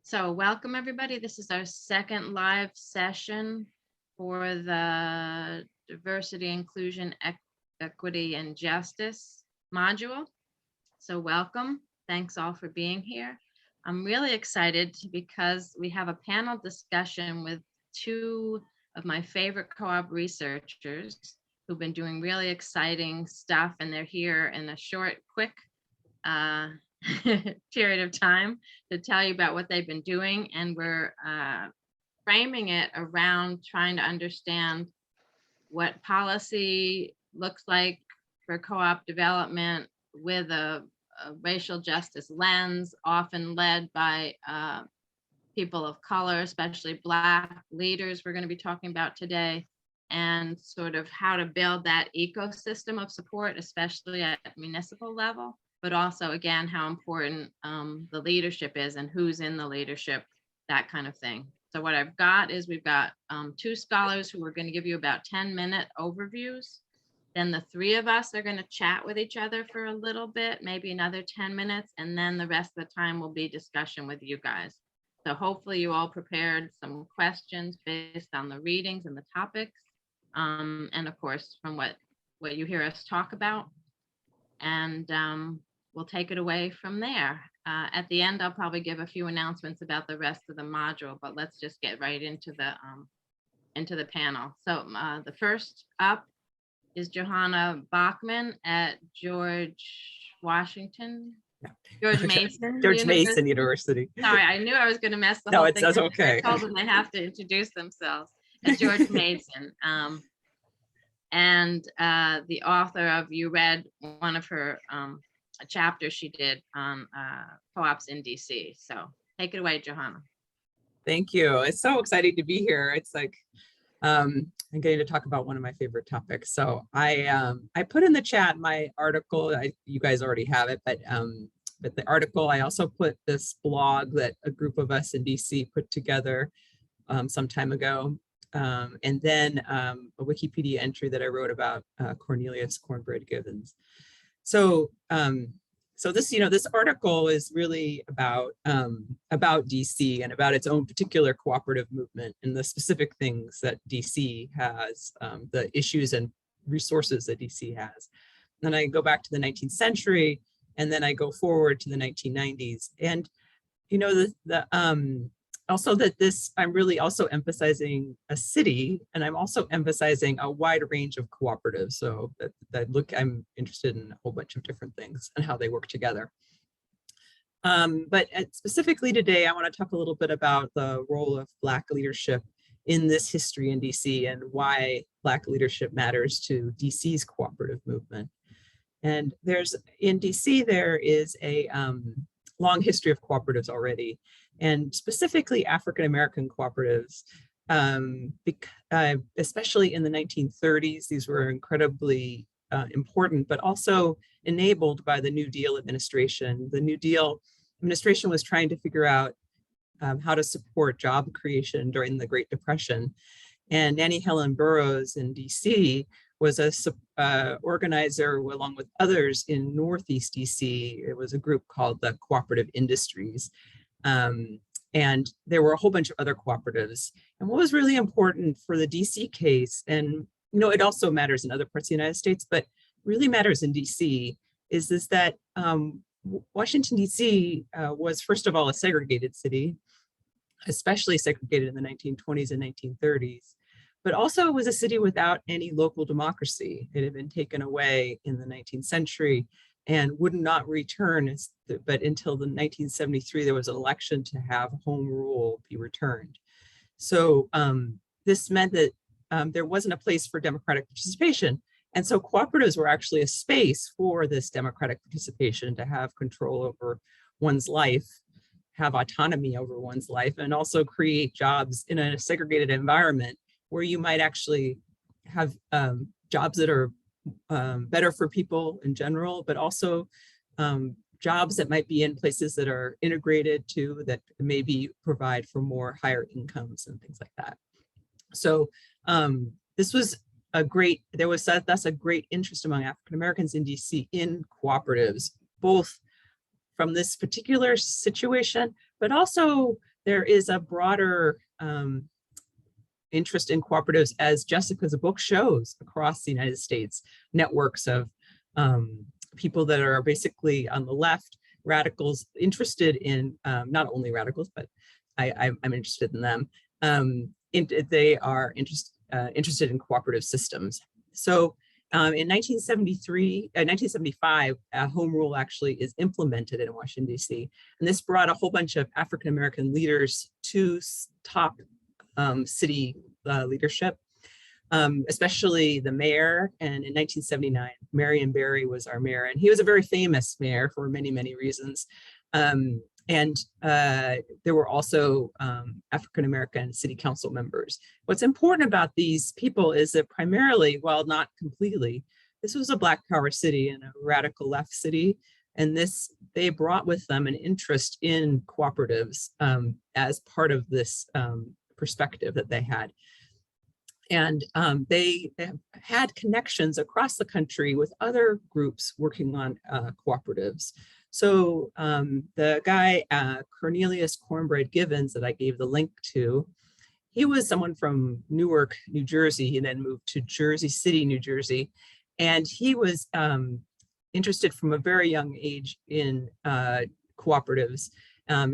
So welcome everybody. This is our second live session for the Diversity, Inclusion, Equity, and Justice module. So welcome. Thanks all for being here. I'm really excited because we have a panel discussion with two of my favorite co-op researchers who've been doing really exciting stuff, and they're here in a short, quick period of time to tell you about what they've been doing. And we're framing it around trying to understand what policy looks like for co-op development with a racial justice lens, often led by people of color, especially Black leaders we're going to be talking about today, and sort of how to build that ecosystem of support, especially at municipal level, but also, again, how important the leadership is and who's in the leadership, that kind of thing. So what I've got is we've got two scholars who are going to give you about 10-minute overviews. Then the three of us are going to chat with each other for a little bit, maybe another 10 minutes, and then the rest of the time will be discussion with you guys. So hopefully you all prepared some questions based on the readings and the topics, and of course from what you hear us talk about. And we'll take it away from there. At the end, I'll probably give a few announcements about the rest of the module, but let's just get right into the panel. So the first up is Johanna Bachman at George Mason University. Sorry, I knew I was going to mess the No, whole thing up. That's okay. I told them they have to introduce themselves. At George Mason. And the author of, you read one of her a chapter she did on co-ops in DC. So take it away, Johanna. Thank you. It's so exciting to be here. It's like I'm getting to talk about one of my favorite topics. So I put in the chat my article. You guys already have it, but the article, I also put this blog that a group of us in DC put together some time ago. And then a Wikipedia entry that I wrote about Cornelius Cornbread Givens. So this article is really about DC and about its own particular cooperative movement and the specific things that DC has, the issues and resources that DC has. Then I go back to the 19th century, and then I go forward to the 1990s. And also that this, I'm really also emphasizing a city, and I'm also emphasizing a wide range of cooperatives. So I'm interested in a whole bunch of different things and how they work together. But specifically today, I want to talk a little bit about the role of Black leadership in this history in DC and why Black leadership matters to DC's cooperative movement. And in DC, there is a long history of cooperatives already, and specifically African-American cooperatives, especially in the 1930s. These were incredibly important, but also enabled by the New Deal administration. The New Deal administration was trying to figure out how to support job creation during the Great Depression. And Nannie Helen Burroughs in DC was a organizer along with others in Northeast DC. It was a group called the Cooperative Industries. And there were a whole bunch of other cooperatives. And what was really important for the DC case, and it also matters in other parts of the United States, but really matters in DC, is that Washington, DC was, first of all, a segregated city, especially segregated in the 1920s and 1930s. But also it was a city without any local democracy. It had been taken away in the 19th century and would not return, but until the 1973, there was an election to have home rule be returned. So this meant that there wasn't a place for democratic participation. And so cooperatives were actually a space for this democratic participation, to have control over one's life, have autonomy over one's life, and also create jobs in a segregated environment where you might actually have jobs that are better for people in general, but also jobs that might be in places that are integrated too, that maybe provide for more higher incomes and things like that. So this was thus a great interest among African Americans in DC in cooperatives, both from this particular situation, but also there is a broader interest in cooperatives, as Jessica's book shows, across the United States, networks of people that are basically on the left, radicals interested in, not only radicals, but I'm interested in them. They are interested in cooperative systems. So in 1975, home rule actually is implemented in Washington, D.C. And this brought a whole bunch of African-American leaders to top city leadership, especially the mayor. And in 1979, Marion Barry was our mayor, and he was a very famous mayor for many, many reasons. There were also African-American city council members. What's important about these people is that primarily, while not completely, this was a Black power city and a radical left city. And they brought with them an interest in cooperatives as part of this perspective that they had. And they had connections across the country with other groups working on cooperatives. So the guy, Cornelius Cornbread Givens, that I gave the link to, he was someone from Newark, New Jersey. He then moved to Jersey City, New Jersey. And he was interested from a very young age in cooperatives.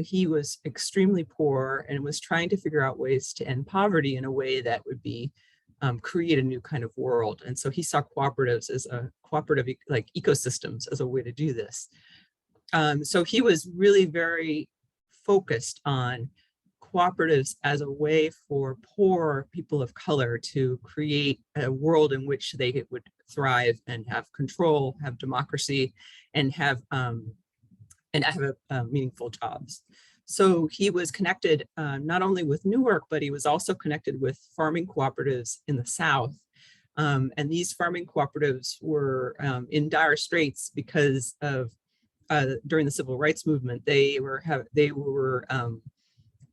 He was extremely poor and was trying to figure out ways to end poverty in a way that would be create a new kind of world. And so he saw cooperatives as a cooperative, like ecosystems, as a way to do this. So he was really very focused on cooperatives as a way for poor people of color to create a world in which they would thrive and have control, have democracy, and have meaningful jobs. So he was connected not only with Newark, but he was also connected with farming cooperatives in the South. And these farming cooperatives were in dire straits because of during the civil rights movement, they were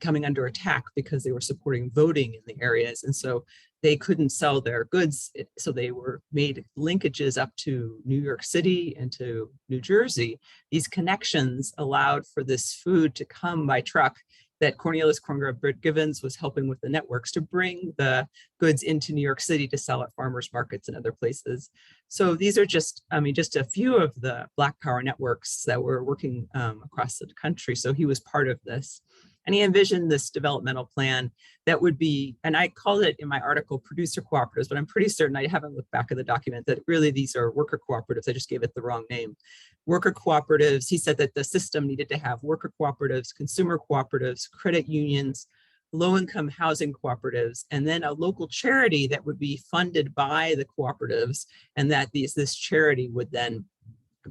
coming under attack because they were supporting voting in the areas. And so they couldn't sell their goods. So they were made linkages up to New York City and to New Jersey. These connections allowed for this food to come by truck that Cornelius Cornbread Givens was helping with the networks to bring the goods into New York City to sell at farmers markets and other places. So these are just, just a few of the Black Power networks that were working across the country. So he was part of this. And he envisioned this developmental plan that would be, and I called it in my article, producer cooperatives, but I'm pretty certain, I haven't looked back at the document, that really these are worker cooperatives. I just gave it the wrong name. Worker cooperatives, he said that the system needed to have worker cooperatives, consumer cooperatives, credit unions, low-income housing cooperatives, and then a local charity that would be funded by the cooperatives, and that this charity would then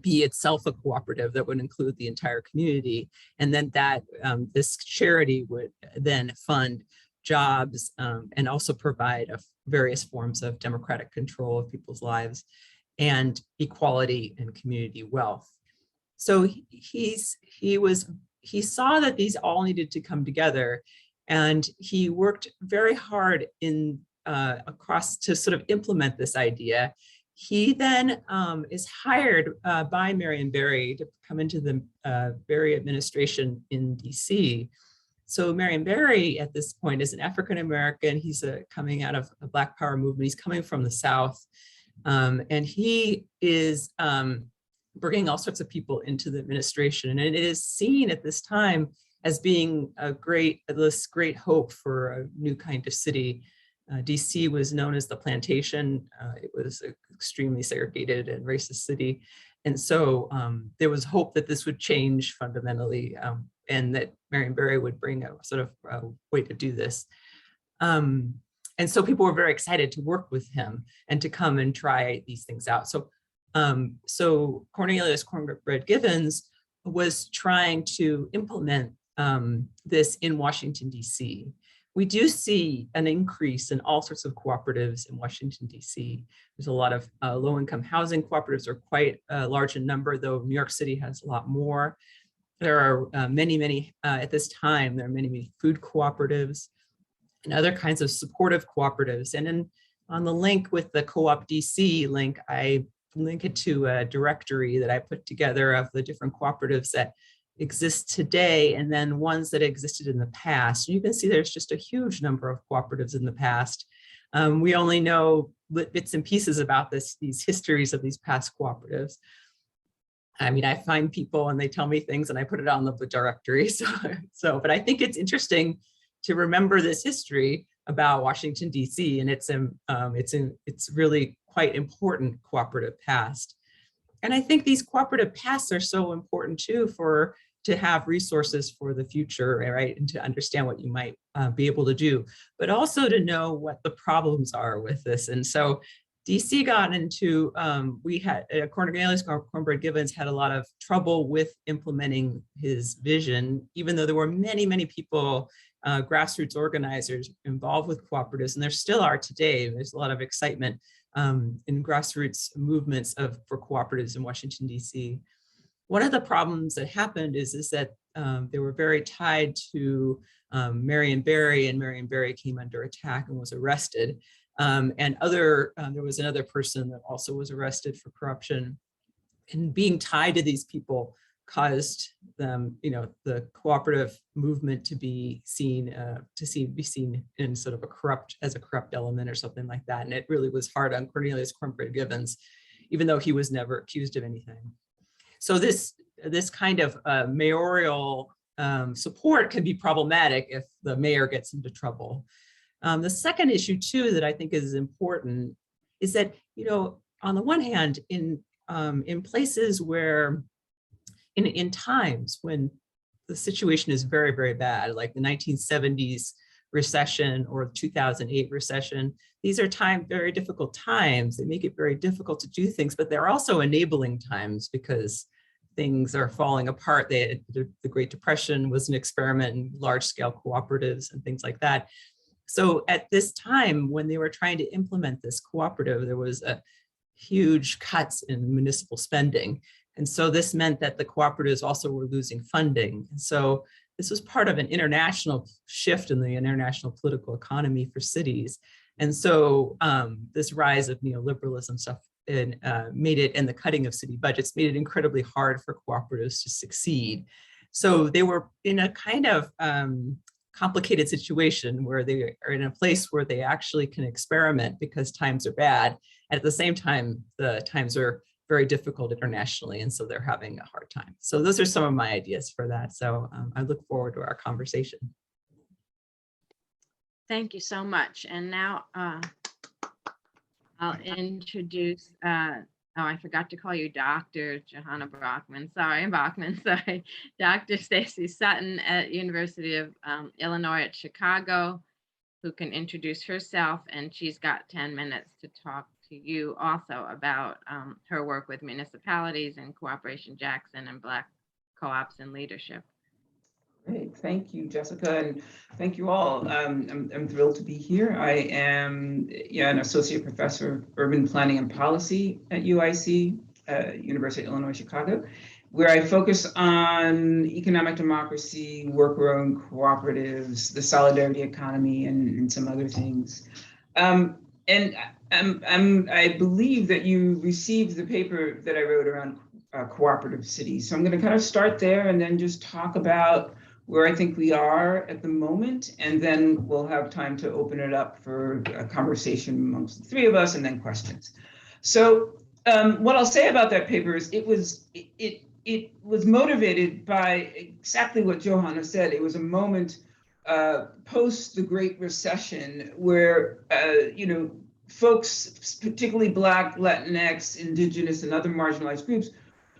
be itself a cooperative that would include the entire community. And then that this charity would then fund jobs and also provide various forms of democratic control of people's lives and equality and community wealth. So he saw that these all needed to come together, and he worked very hard across to sort of implement this idea. He then is hired by Marion Barry to come into the Barry administration in DC. So Marion Barry at this point is an African-American. He's coming out of a Black Power movement. He's coming from the South. And he is bringing all sorts of people into the administration. And it is seen at this time as being this great hope for a new kind of city. DC was known as the plantation. It was an extremely segregated and racist city. And so there was hope that this would change fundamentally and that Marion Barry would bring a sort of way to do this. And so people were very excited to work with him and to come and try these things out. So Cornelius Cornbread Givens was trying to implement this in Washington, DC. We do see an increase in all sorts of cooperatives in Washington, DC. There's a lot of low-income housing cooperatives are quite large in number, though New York City has a lot more. There are many, at this time, there are many food cooperatives and other kinds of supportive cooperatives. And then on the link with the Co-op DC link, I link it to a directory that I put together of the different cooperatives that exist today and then ones that existed in the past. You can see there's just a huge number of cooperatives in the past. We only know bits and pieces about these histories of these past cooperatives. I mean, I find people and they tell me things and I put it on the directory. But I think it's interesting to remember this history about Washington, D.C. and it's really quite important cooperative past. And I think these cooperative pasts are so important too to have resources for the future, right? And to understand what you might be able to do, but also to know what the problems are with this. And so DC got into, Cornelius Cornbread Givens had a lot of trouble with implementing his vision, even though there were many, many people, grassroots organizers involved with cooperatives, and there still are today. There's a lot of excitement in grassroots movements for cooperatives in Washington, DC. One of the problems that happened is that they were very tied to Marion Barry, and Marion Barry came under attack and was arrested. And there was another person that also was arrested for corruption. And being tied to these people caused them, the cooperative movement to be seen in sort of a corrupt element or something like that. And it really was hard on Cornelius Cornbread Givens, even though he was never accused of anything. So this kind of mayoral support can be problematic if the mayor gets into trouble. The second issue too that I think is important is that, on the one hand, in places where, in times when the situation is very, very bad, like the 1970s recession or 2008 recession, these are very difficult times. They make it very difficult to do things, but they're also enabling times because things are falling apart. The Great Depression was an experiment in large-scale cooperatives and things like that. So at this time, when they were trying to implement this cooperative, there was a huge cuts in municipal spending. And so this meant that the cooperatives also were losing funding. And so this was part of an international shift in the international political economy for cities. And so this rise of neoliberalism stuff and the cutting of city budgets made it incredibly hard for cooperatives to succeed. So they were in a kind of complicated situation where they are in a place where they actually can experiment because times are bad. And at the same time, the times are very difficult internationally, and so they're having a hard time. So those are some of my ideas for that. So I look forward to our conversation. Thank you so much. And now I'll introduce, I forgot to call you Dr. Johanna Brockman. Sorry, Dr. Stacy Sutton at University of Illinois at Chicago, who can introduce herself, and she's got 10 minutes to talk to you also about her work with municipalities and Cooperation Jackson and Black co-ops and leadership. Great, thank you, Jessica, and thank you all. I'm thrilled to be here. I am an associate professor of urban planning and policy at UIC, University of Illinois, Chicago, where I focus on economic democracy, worker-owned cooperatives, the solidarity economy, and some other things. And I believe that you received the paper that I wrote around cooperative cities. So I'm going to kind of start there and then just talk about where I think we are at the moment, and then we'll have time to open it up for a conversation amongst the three of us and then questions. So what I'll say about that paper is it was motivated by exactly what Johanna said. It was a moment post the Great Recession where, folks, particularly Black, Latinx, Indigenous, and other marginalized groups,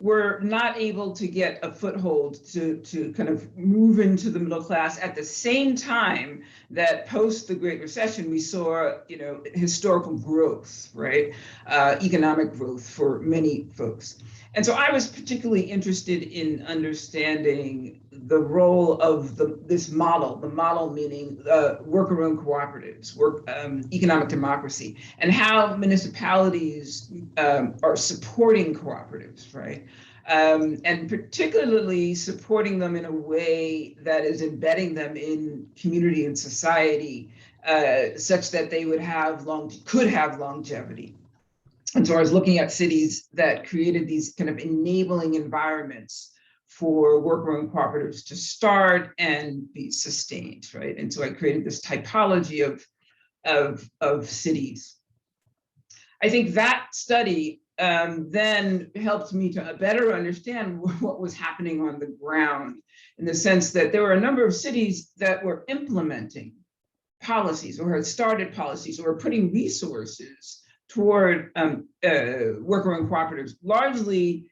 were not able to get a foothold to kind of move into the middle class at the same time that post the Great Recession, we saw, historical growth, right? Economic growth for many folks. And so I was particularly interested in understanding the role of this model, the model meaning worker-owned cooperatives, economic democracy, and how municipalities are supporting cooperatives, right? And particularly supporting them in a way that is embedding them in community and society such that they could have longevity. And so I was looking at cities that created these kind of enabling environments for worker-owned cooperatives to start and be sustained, right? And so I created this typology of cities. I think that study then helped me to better understand what was happening on the ground, in the sense that there were a number of cities that were implementing policies or had started policies or were putting resources toward worker-owned cooperatives, largely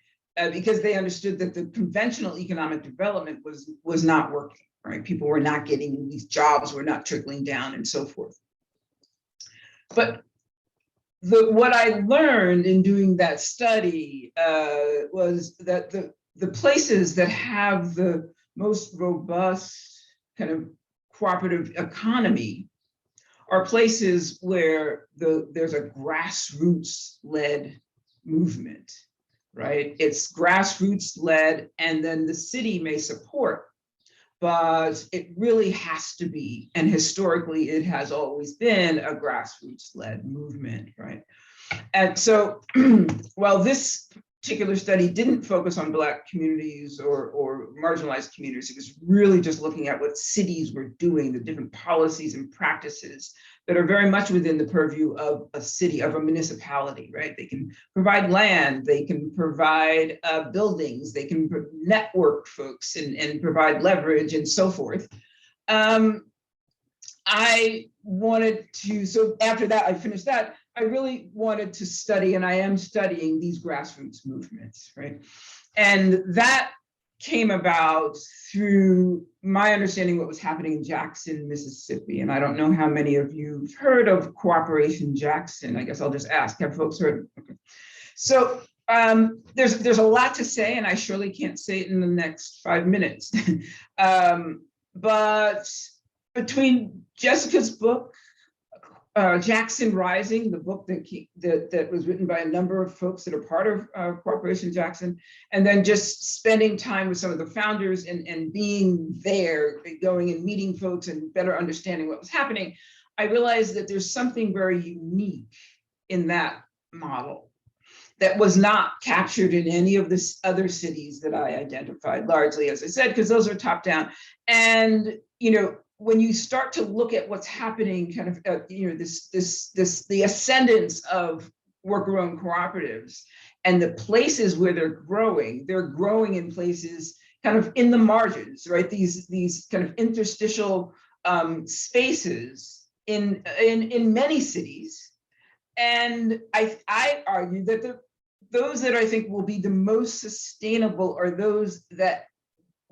because they understood that the conventional economic development was not working, right? People were not getting these jobs, were not trickling down, and so forth. But what I learned in doing that study was that the places that have the most robust kind of cooperative economy are places where there's a grassroots-led movement, right? It's grassroots-led, and then the city may support, but it really has to be, and historically it has always been, a grassroots-led movement, right? And so while this particular study didn't focus on Black communities or marginalized communities, it was really just looking at what cities were doing, the different policies and practices that are very much within the purview of a city, of a municipality, right? They can provide land, they can provide buildings, they can network folks and provide leverage and so forth. I wanted to, so after that, I finished that, I really wanted to study, and I am studying these grassroots movements, right? And that came about through my understanding what was happening in Jackson, Mississippi. And I don't know how many of you've heard of Cooperation Jackson. I guess I'll just ask, have folks heard? Okay. So there's a lot to say, and I surely can't say it in the next 5 minutes. But between Jessica's book, Jackson Rising, the book that was written by a number of folks that are part of Cooperation Jackson, and then just spending time with some of the founders and being there, going and meeting folks and better understanding what was happening, I realized that there's something very unique in that model that was not captured in any of the other cities that I identified, largely, as I said, because those are top down. And, you know, when you start to look at what's happening, kind of, the ascendance of worker-owned cooperatives and the places where they're growing in places kind of in the margins, right? These kind of interstitial spaces in many cities. And I argue that those that I think will be the most sustainable are those that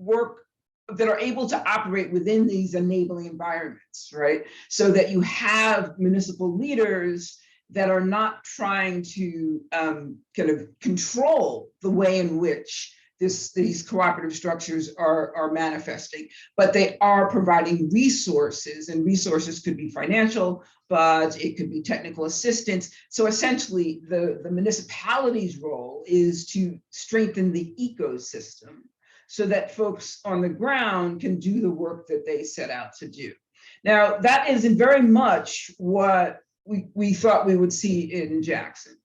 are able to operate within these enabling environments, right? So that you have municipal leaders that are not trying to kind of control the way in which these cooperative structures are manifesting, but they are providing resources, and resources could be financial, but it could be technical assistance. So essentially, the municipality's role is to strengthen the ecosystem so that folks on the ground can do the work that they set out to do. Now, that is very much what we thought we would see in Jackson,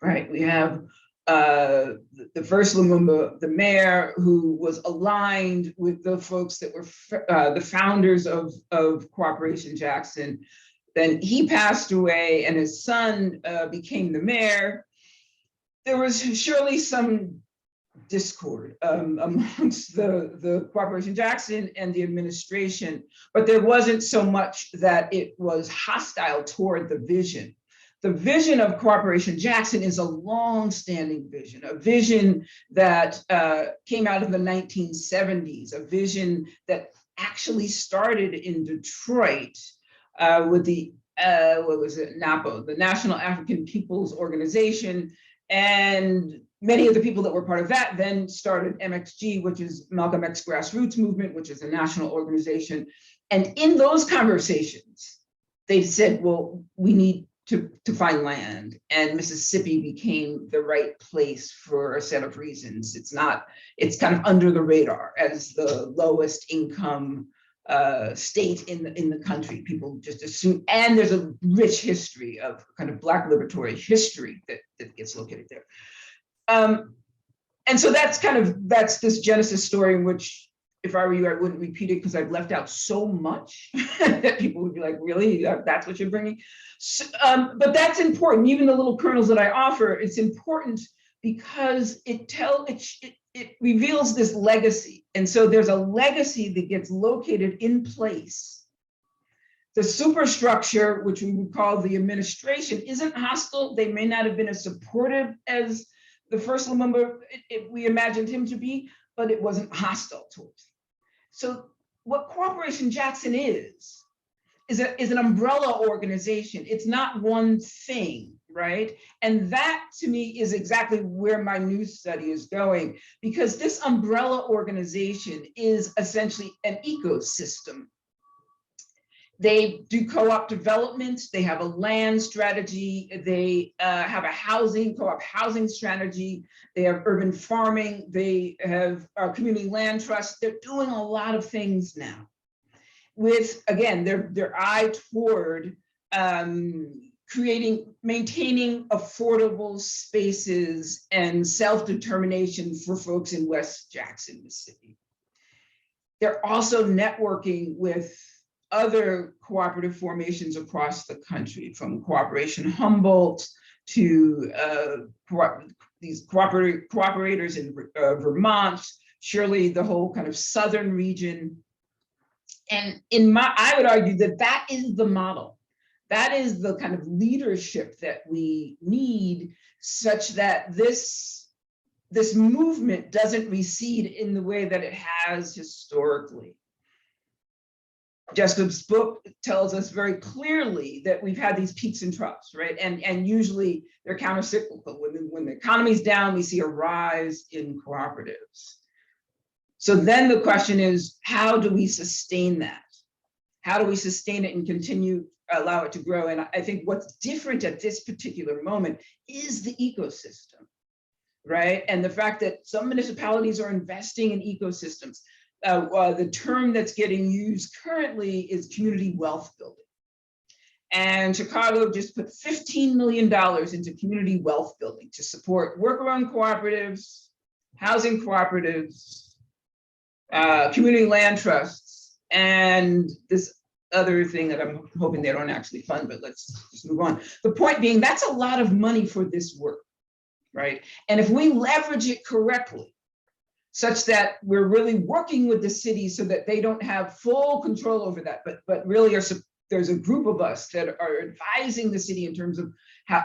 right? We have the first Lumumba, the mayor, who was aligned with the folks that were the founders of Cooperation Jackson. Then he passed away and his son became the mayor. There was surely some discord amongst the Cooperation Jackson and the administration, but there wasn't so much that it was hostile toward the vision. The vision of Cooperation Jackson is a long-standing vision, a vision that came out of the 1970s, a vision that actually started in Detroit with the, what was it, NAPO, the National African People's Organization. And many of the people that were part of that then started MXG, which is Malcolm X Grassroots Movement, which is a national organization. And in those conversations, they said, well, we need to find land, and Mississippi became the right place for a set of reasons. It's kind of under the radar as the lowest income state in the country. People just assume, and there's a rich history of kind of Black liberatory history that gets located there. And so that's this Genesis story in which, if I were you, I wouldn't repeat it because I've left out so much that people would be like, really, that's what you're bringing? So, but that's important. Even the little kernels that I offer, it's important because it reveals this legacy. And so there's a legacy that gets located in place. The superstructure, which we would call the administration, isn't hostile. They may not have been as supportive as the first Lumumba we imagined him to be, but it wasn't hostile towards him. So what Cooperation Jackson is an umbrella organization. It's not one thing, right? And that to me is exactly where my new study is going, because this umbrella organization is essentially an ecosystem. They do co-op development, they have a land strategy, they have a co-op housing strategy, they have urban farming, they have community land trusts. They're doing a lot of things now with, again, their eye toward maintaining affordable spaces and self-determination for folks in West Jackson, Mississippi. They're also networking with other cooperative formations across the country, from Cooperation Humboldt to these cooperators in Vermont, surely the whole kind of southern region. And I would argue that is the model. That is the kind of leadership that we need, such that this movement doesn't recede in the way that it has historically. Jessica's book tells us very clearly that we've had these peaks and troughs, right? And usually they're countercyclical. When the economy's down, we see a rise in cooperatives. So then the question is, how do we sustain that? How do we sustain it and continue, allow it to grow? And I think what's different at this particular moment is the ecosystem, right? And the fact that some municipalities are investing in ecosystems. The term that's getting used currently is community wealth building. And Chicago just put $15 million into community wealth building to support worker-owned cooperatives, housing cooperatives, community land trusts, and this other thing that I'm hoping they don't actually fund, but let's just move on. The point being, that's a lot of money for this work, right? And if we leverage it correctly, such that we're really working with the city so that they don't have full control over that, but really there's a group of us that are advising the city in terms of how,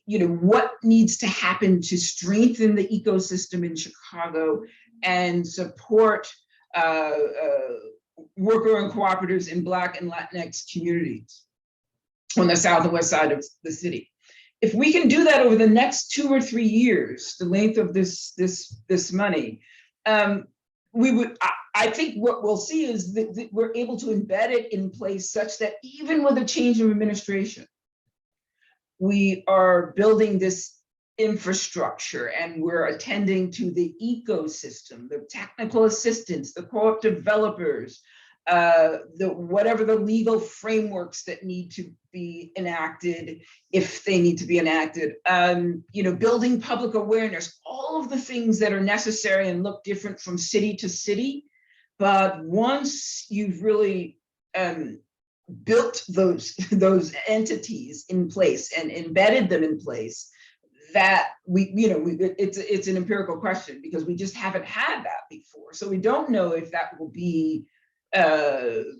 what needs to happen to strengthen the ecosystem in Chicago and support worker and cooperatives in Black and Latinx communities on the south and west side of the city. If we can do that over the next 2 or 3 years, the length of this money, I think what we'll see is that we're able to embed it in place such that even with a change of administration, we are building this infrastructure and we're attending to the ecosystem, the technical assistance, the co-op developers, whatever the legal frameworks that need to be enacted, if they need to be enacted, building public awareness, all of the things that are necessary and look different from city to city. But once you've really built those entities in place and embedded them in place, that it's an empirical question, because we just haven't had that before. So we don't know if that will be the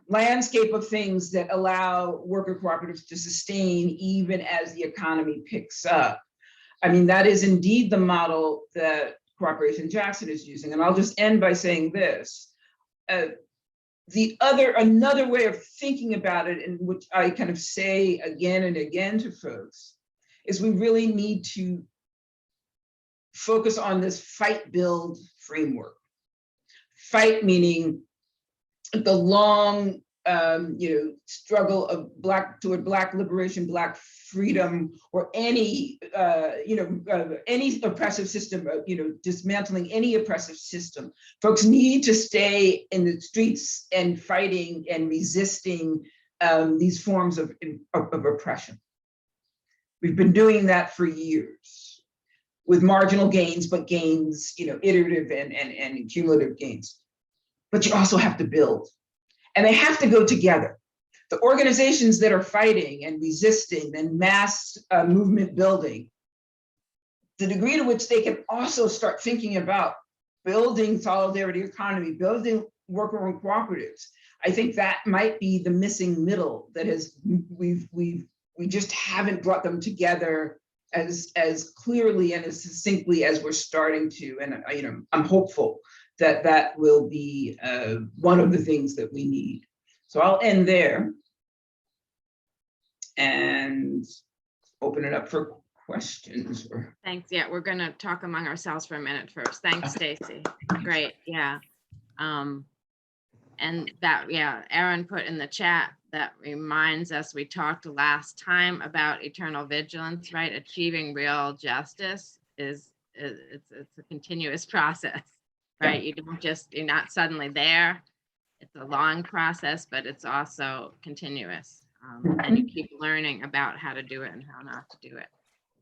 landscape of things that allow worker cooperatives to sustain even as the economy picks up. I mean, that is indeed the model that Cooperation Jackson is using. And I'll just end by saying this. Another way of thinking about it, and which I kind of say again and again to folks, is we really need to focus on this fight-build framework. Fight meaning the long, struggle of toward Black liberation, Black freedom, or any oppressive system, dismantling any oppressive system. Folks need to stay in the streets and fighting and resisting these forms of oppression. We've been doing that for years. with marginal gains, but gains, iterative and cumulative gains. But you also have to build, and they have to go together. The organizations that are fighting and resisting and mass movement building, the degree to which they can also start thinking about building solidarity economy, building worker-owned cooperatives, I think that might be the missing middle that we just haven't brought them together as clearly and as succinctly as we're starting to. And I'm hopeful that that will be one of the things that we need. So I'll end there and open it up for questions. Thanks. Yeah, we're going to talk among ourselves for a minute first. Thanks, Stacy. Great. Yeah. And that, yeah, Aaron put in the chat, that reminds us, we talked last time about eternal vigilance, right? Achieving real justice it's a continuous process, right? You don't just, you're not suddenly there. It's a long process, but it's also continuous. And you keep learning about how to do it and how not to do it.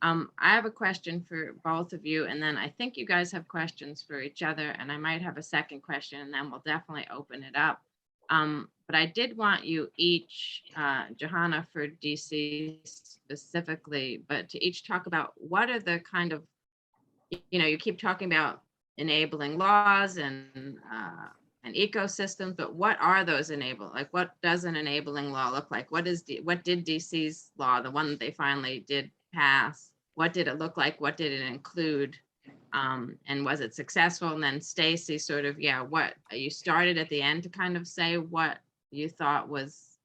I have a question for both of you, and then I think you guys have questions for each other, and I might have a second question, and then we'll definitely open it up. But I did want you each, Johanna for DC specifically, but to each talk about what are the kind of, you keep talking about enabling laws and ecosystems, but what are those like what does an enabling law look like? What did DC's law, the one that they finally did pass, what did it look like? What did it include? And was it successful? And then Stacy, sort of, what you started at the end to kind of say what you thought was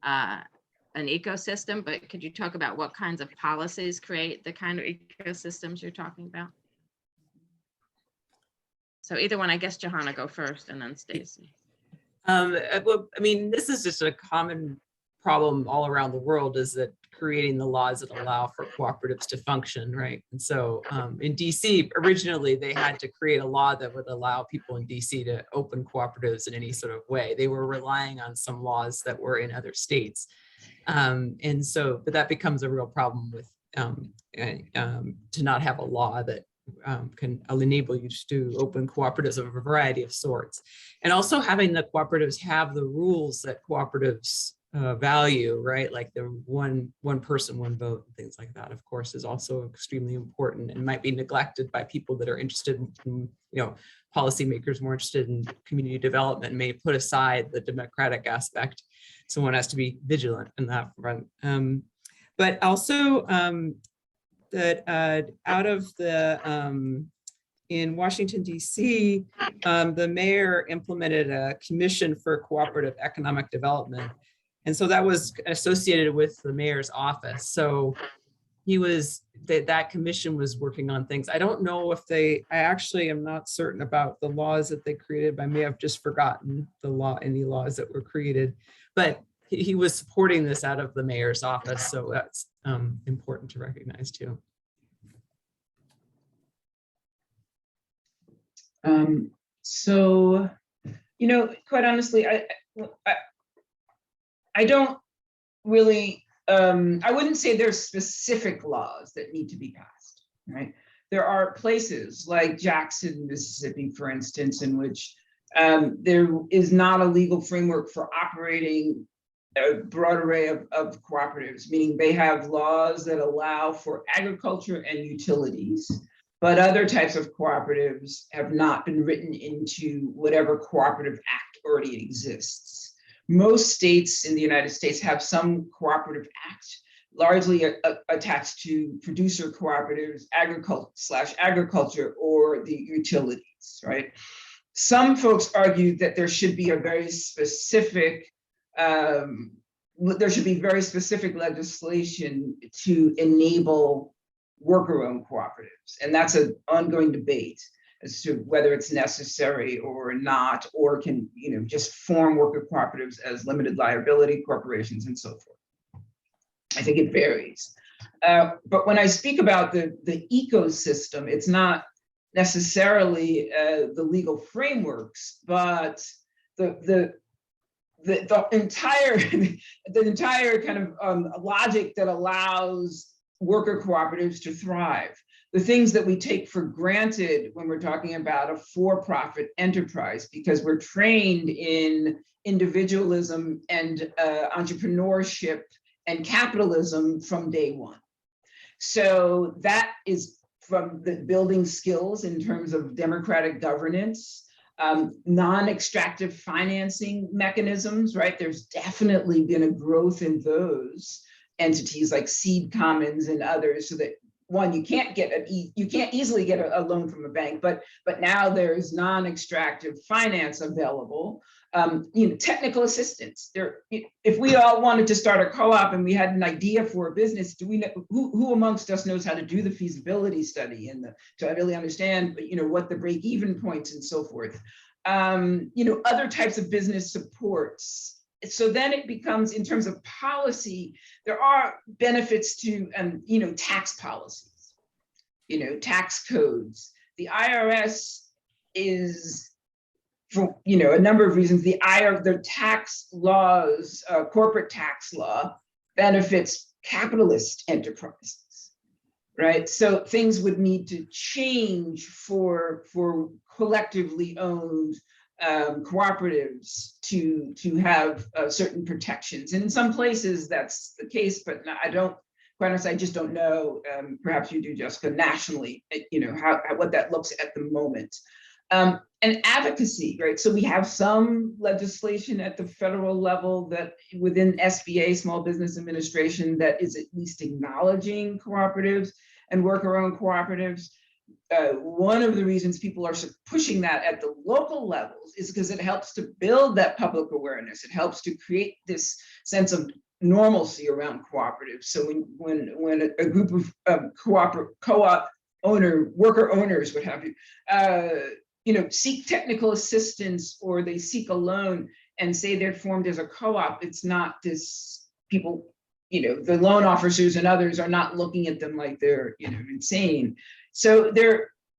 an ecosystem, but could you talk about what kinds of policies create the kind of ecosystems you're talking about? So either one, I guess Johanna, go first, and then Stacy. Well, I mean, this is just a common problem all around the world, is that creating the laws that allow for cooperatives to function, right? And so in DC, originally, they had to create a law that would allow people in DC to open cooperatives in any sort of way. They were relying on some laws that were in other states. And so, but that becomes a real problem with to not have a law that can enable you to open cooperatives of a variety of sorts. And also having the cooperatives have the rules that cooperatives value, right? Like the one person, one vote, and things like that, of course, is also extremely important and might be neglected by people that are interested in, policymakers more interested in community development may put aside the democratic aspect. So one has to be vigilant in that front. But also that out of the, in Washington, DC, the mayor implemented a commission for cooperative economic development. And so that was associated with the mayor's office. So that commission was working on things. I don't know if I actually am not certain about the laws that they created. I may have just forgotten any laws that were created, but he was supporting this out of the mayor's office. So that's important to recognize too. So, quite honestly, I don't really, I wouldn't say there's specific laws that need to be passed, right? There are places like Jackson, Mississippi, for instance, in which there is not a legal framework for operating a broad array of cooperatives, meaning they have laws that allow for agriculture and utilities, but other types of cooperatives have not been written into whatever cooperative act already exists. Most states in the United States have some cooperative act, largely attached to producer cooperatives, agriculture, or the utilities, right? Some folks argue that there should be very specific legislation to enable worker-owned cooperatives, and that's an ongoing debate as to whether it's necessary or not, or can just form worker cooperatives as limited liability corporations and so forth. I think it varies. But when I speak about the ecosystem, it's not necessarily the legal frameworks, but the entire kind of logic that allows worker cooperatives to thrive. the things that we take for granted when we're talking about a for-profit enterprise, because we're trained in individualism and entrepreneurship and capitalism from day one. So that is from the building skills in terms of democratic governance, non-extractive financing mechanisms, right? There's definitely been a growth in those entities like seed commons and others, so that one, you can't easily get a loan from a bank, but now there's non-extractive finance available. Technical assistance. If we all wanted to start a co-op and we had an idea for a business, do we know who amongst us knows how to do the feasibility study and to really understand, what the break-even points and so forth. Other types of business supports. So then it becomes, in terms of policy, there are benefits to, tax policies, tax codes. The IRS is, for a number of reasons, the tax laws, corporate tax law benefits capitalist enterprises, right? So things would need to change for collectively owned cooperatives to have certain protections. And in some places that's the case, but I don't, quite honestly, I just don't know. Perhaps you do, Jessica, nationally, what that looks at the moment. And advocacy, right? So we have some legislation at the federal level that within SBA, Small Business Administration, that is at least acknowledging cooperatives and worker-owned cooperatives. One of the reasons people are pushing that at the local levels is because it helps to build that public awareness. It helps to create this sense of normalcy around cooperatives. So when a group of co-op worker owners, what have you, seek technical assistance or they seek a loan and say they're formed as a co-op, it's not this people, the loan officers and others are not looking at them like they're, insane. So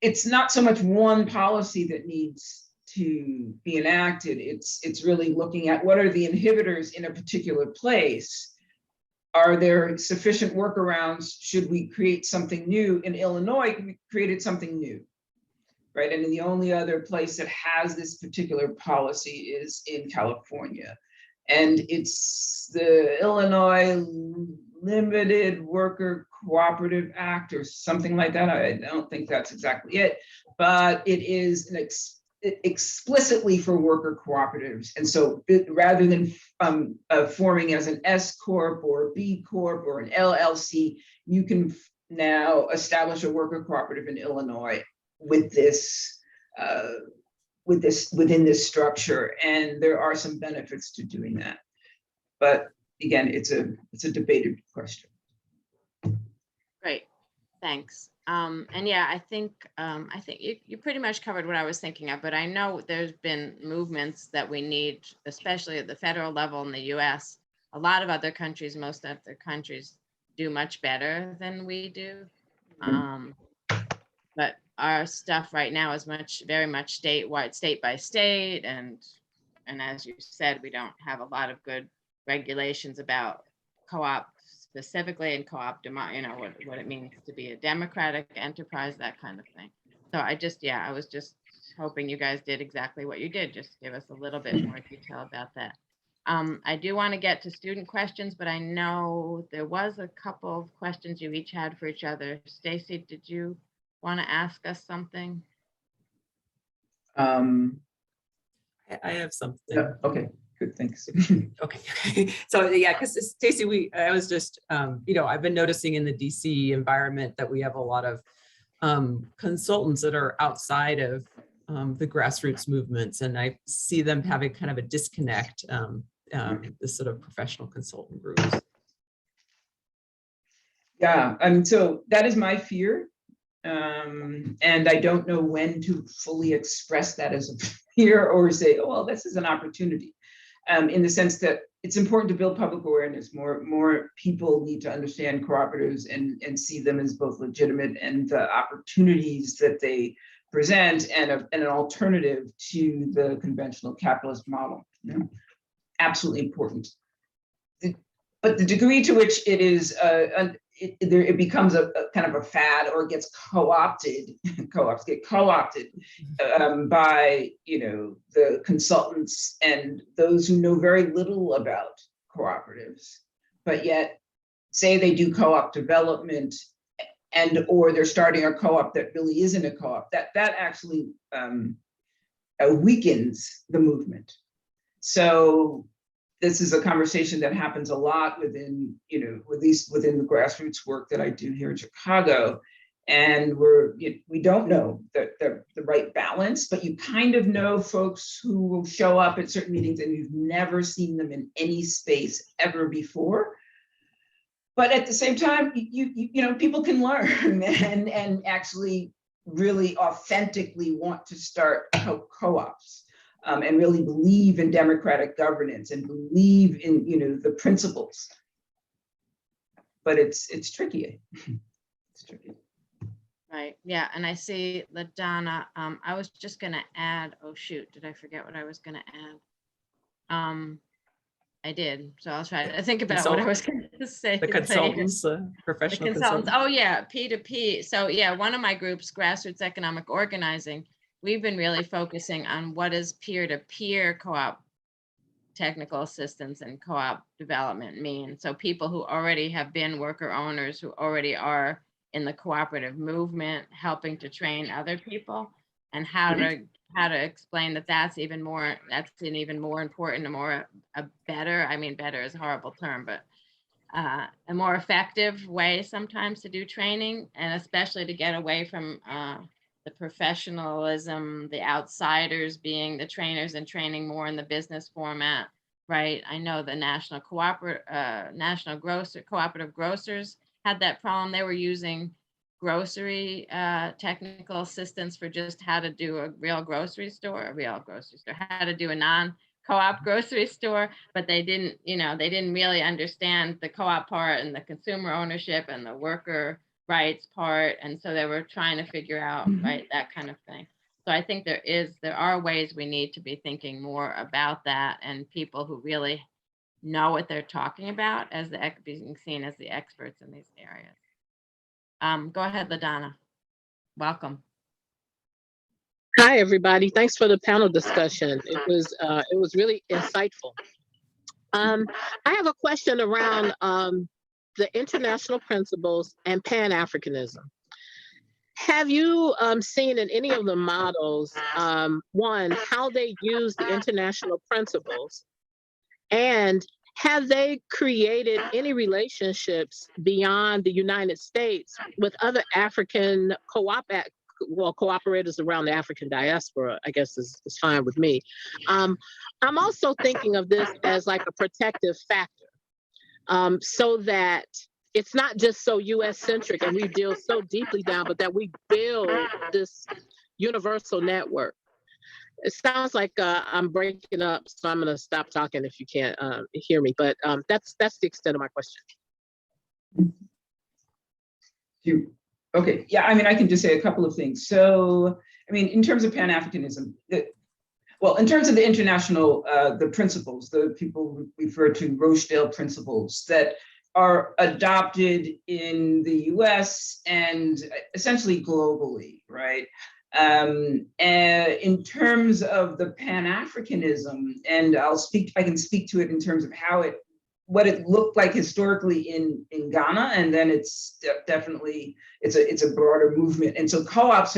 it's not so much one policy that needs to be enacted. It's really looking at what are the inhibitors in a particular place. Are there sufficient workarounds? Should we create something new? In Illinois, we created something new, right? And the only other place that has this particular policy is in California. And it's the Illinois Limited Worker Cooperative Act or something like that. I don't think that's exactly it, but it is explicitly for worker cooperatives. And so rather than forming as an S Corp or B Corp or an LLC, you can now establish a worker cooperative in Illinois with this within this structure, and there are some benefits to doing that. But again, it's a debated question. Great, thanks. And yeah, I think you pretty much covered what I was thinking of, but I know there's been movements that we need, especially at the federal level in the US. A lot of other countries, most other countries do much better than we do. But our stuff right now is very much statewide, state by state. And as you said, we don't have a lot of good regulations about co-op specifically and co-op, what it means to be a democratic enterprise, that kind of thing. So I was just hoping you guys did exactly what you did. Just give us a little bit more detail about that. I do want to get to student questions, but I know there was a couple of questions you each had for each other. Stacy, did you want to ask us something? I have something. Okay, good, thanks. Okay. So yeah, because Stacy, I was just, I've been noticing in the DC environment that we have a lot of consultants that are outside of the grassroots movements, and I see them having kind of a disconnect, this sort of professional consultant groups. Yeah, so that is my fear. And I don't know when to fully express that as a fear or say, oh, well, this is an opportunity, in the sense that it's important to build public awareness. More people need to understand cooperatives and see them as both legitimate and the opportunities that they present and an alternative to the conventional capitalist model. Absolutely important. But the degree to which it is it becomes a kind of a fad, or gets co-opted. Co-ops get co-opted by the consultants and those who know very little about cooperatives, but yet say they do co-op development, and or they're starting a co-op that really isn't a co-op. That actually weakens the movement. So this is a conversation that happens a lot within, at least within the grassroots work that I do here in Chicago. And we don't know the right balance, but you kind of know folks who will show up at certain meetings and you've never seen them in any space ever before. But at the same time, people can learn and actually really authentically want to start co-ops. And really believe in democratic governance and believe in the principles, but it's tricky. It's tricky. Right. Yeah. And I see LaDonna. I was just going to add. Oh shoot! Did I forget what I was going to add? I did. So I'll try to think about what I was going to say. The consultants, professional consultants. Oh yeah, P2P. So yeah, one of my groups, Grassroots Economic Organizing. We've been really focusing on what does peer-to-peer co-op technical assistance and co-op development mean. So people who already have been worker owners, who already are in the cooperative movement, helping to train other people, and how to explain that that's an even more important, better is a horrible term, but a more effective way sometimes to do training, and especially to get away from the professionalism, the outsiders being the trainers and training more in the business format, right? I know the National Cooperative Grocers had that problem. They were using grocery technical assistance for just how to do a real grocery store, how to do a non-co-op grocery store, but they didn't really understand the co-op part and the consumer ownership and the worker rights part, and so they were trying to figure out right, that kind of thing. So I think there are ways we need to be thinking more about that, and people who really know what they're talking about as being seen as the experts in these areas. Go ahead, LaDonna. Welcome. Hi, everybody. Thanks for the panel discussion. It was really insightful. I have a question around the international principles and Pan-Africanism. Have you seen in any of the models, one, how they use the international principles, and have they created any relationships beyond the United States with other African cooperators around the African diaspora? I guess is fine with me. I'm also thinking of this as like a protective factor, so that it's not just so US centric and we deal so deeply down, but that we build this universal network. It sounds like I'm breaking up, so I'm going to stop talking if you can't hear me. But that's the extent of my question. Okay, yeah, I can just say a couple of things. So, in terms of Pan-Africanism, in terms of the international, the principles, the people refer to Rochdale principles that are adopted in the US and essentially globally, right? And in terms of the Pan-Africanism, and I can speak to it in terms of what it looked like historically in Ghana, and then it's definitely, it's a broader movement. And so co-ops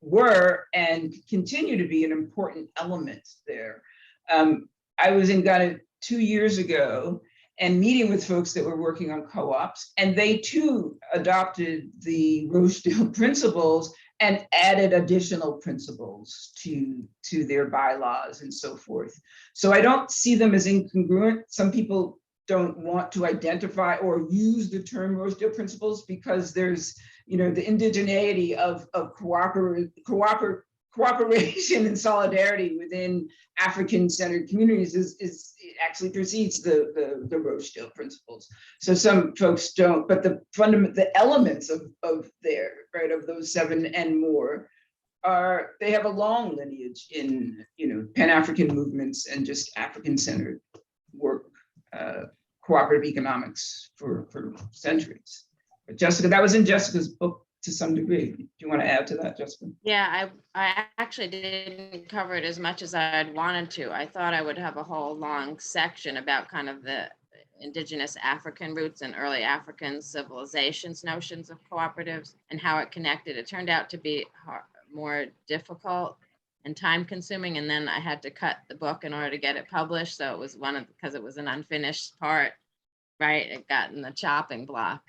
were and continue to be an important element there. I was in Ghana 2 years ago and meeting with folks that were working on co-ops, and they too adopted the Rochdale principles and added additional principles to their bylaws and so forth. So I don't see them as incongruent. Some people don't want to identify or use the term Rochdale principles because there's, the indigeneity of cooperation and solidarity within African-centered communities is actually precedes the Rochdale principles. So some folks don't, but the elements of those 7 and more they have a long lineage in Pan-African movements and just African-centered work, cooperative economics for centuries. Jessica, that was in Jessica's book to some degree. Do you want to add to that, Jessica? Yeah, I actually didn't cover it as much as I'd wanted to. I thought I would have a whole long section about kind of the indigenous African roots and early African civilizations notions of cooperatives and how it connected. It turned out to be more difficult and time consuming. And then I had to cut the book in order to get it published. So it was because it was an unfinished part, right? It got in the chopping block.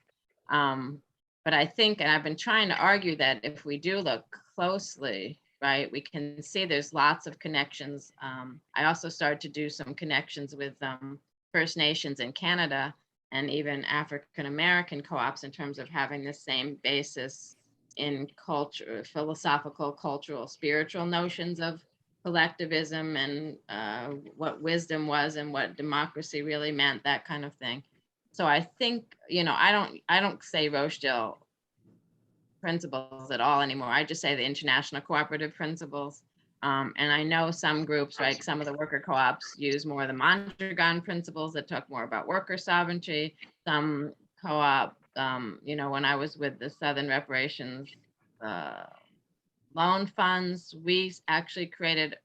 But I think, and I've been trying to argue that if we do look closely, right, we can see there's lots of connections. I also started to do some connections with First Nations in Canada and even African American co-ops in terms of having the same basis in culture, philosophical, cultural, spiritual notions of collectivism and what wisdom was and what democracy really meant, that kind of thing. So I think, I don't say Rochdale principles at all anymore. I just say the international cooperative principles. And I know some groups, like some of the worker co-ops, use more of the Mondragon principles that talk more about worker sovereignty. Some co-op, when I was with the Southern Reparations loan funds, we actually created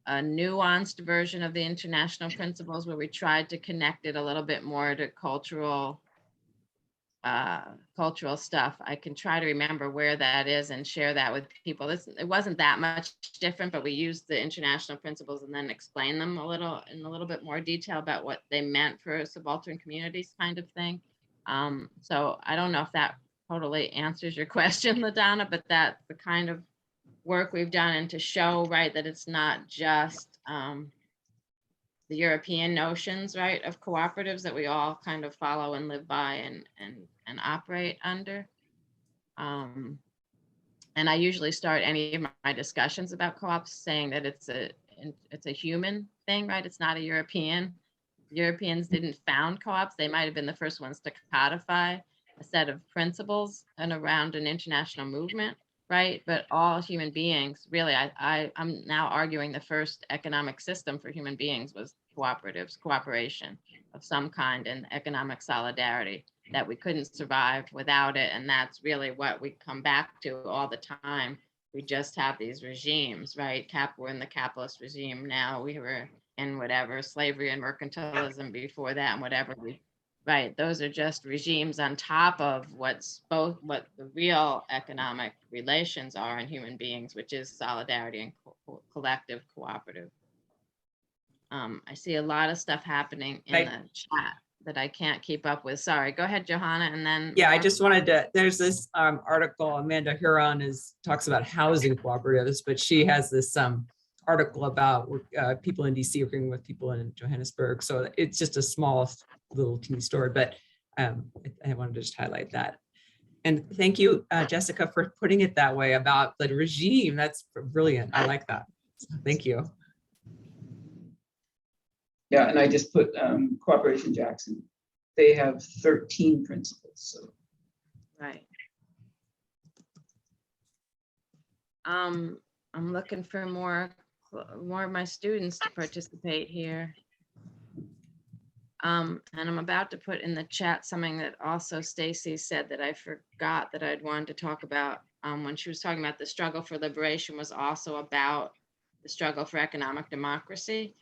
a nuanced version of the international principles where we tried to connect it a little bit more to cultural stuff. I can try to remember where that is and share that with people. It wasn't that much different, but we used the international principles and then explain them in a little bit more detail about what they meant for subaltern communities, kind of thing. So I don't know if that totally answers your question, LaDonna, but that's the kind of work we've done, and to show, right, that it's not just the European notions, right, of cooperatives that we all kind of follow and live by and operate under. And I usually start any of my discussions about co-ops saying that it's a human thing, right? It's not a European. Europeans didn't found co-ops. They might have been the first ones to codify a set of principles and around an international movement, right? But all human beings, really, I'm now arguing the first economic system for human beings was cooperatives, cooperation of some kind, and economic solidarity, that we couldn't survive without it. And that's really what we come back to all the time. We just have these regimes, right? We're in the capitalist regime now. We were in whatever, slavery and mercantilism before that, and whatever right, those are just regimes on top of what the real economic relations are in human beings, which is solidarity and collective cooperative. I see a lot of stuff happening in the chat that I can't keep up with. Sorry, go ahead, Johanna, and then. Yeah, I just wanted to, there's this article, Amanda Huron talks about housing cooperatives, but she has this article about people in DC working with people in Johannesburg. So it's just a small little teeny story, but I wanted to just highlight that. And thank you, Jessica, for putting it that way about the regime. That's brilliant. I like that. So thank you. Yeah, and I just put Cooperation Jackson. They have 13 principles. So. Right. I'm looking for more of my students to participate here. And I'm about to put in the chat something that also Stacy said that I forgot that I'd wanted to talk about when she was talking about the struggle for liberation was also about the struggle for economic democracy,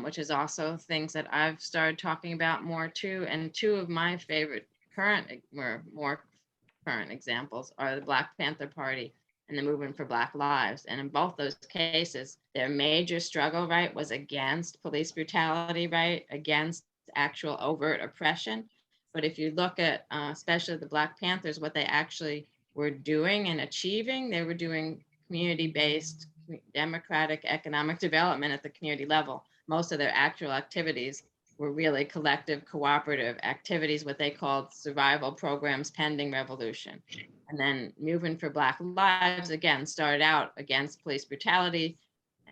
which is also things that I've started talking about more too. And two of my favorite more current examples are the Black Panther Party and the Movement for Black Lives. And in both those cases, their major struggle, right, was against police brutality, right, against actual overt oppression. But if you look at especially the Black Panthers, what they actually were doing and achieving, they were doing community-based democratic economic development at the community level. Most of their actual activities were really collective cooperative activities, what they called survival programs pending revolution. And then Movement for Black Lives, again, started out against police brutality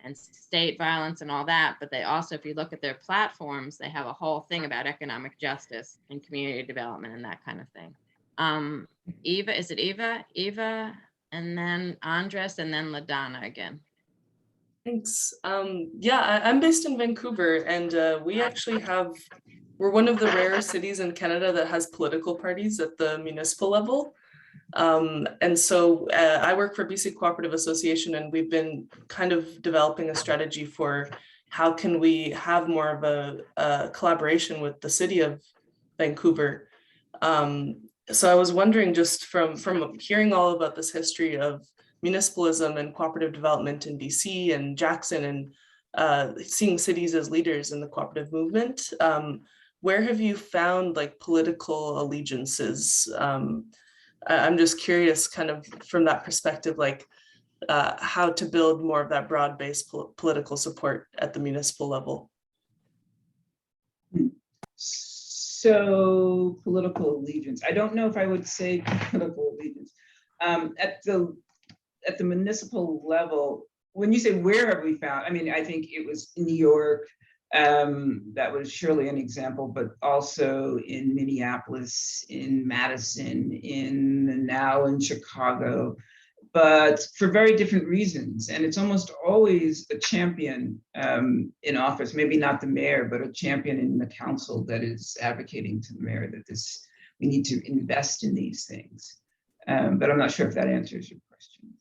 and state violence and all that. But they also, if you look at their platforms, they have a whole thing about economic justice and community development and that kind of thing. Eva, is it Eva? Eva, and then Andres, and then LaDonna again. Thanks. Yeah, I'm based in Vancouver, and we actually have we're one of the rare cities in Canada that has political parties at the municipal level. And so I work for BC Cooperative Association, and we've been kind of developing a strategy for how can we have more of a collaboration with the city of Vancouver. So I was wondering, just from hearing all about this history of municipalism and cooperative development in BC and Jackson, and seeing cities as leaders in the cooperative movement, where have you found like political allegiances? I'm just curious, kind of from that perspective, like how to build more of that broad-based political support at the municipal level. So political allegiance. I don't know if I would say political allegiance. At the municipal level, when you say where have we found, I mean, I think it was New York. That was surely an example, but also in Minneapolis, in Madison, now in Chicago, but for very different reasons. And it's almost always a champion in office, maybe not the mayor, but a champion in the council that is advocating to the mayor that we need to invest in these things. But I'm not sure if that answers your question.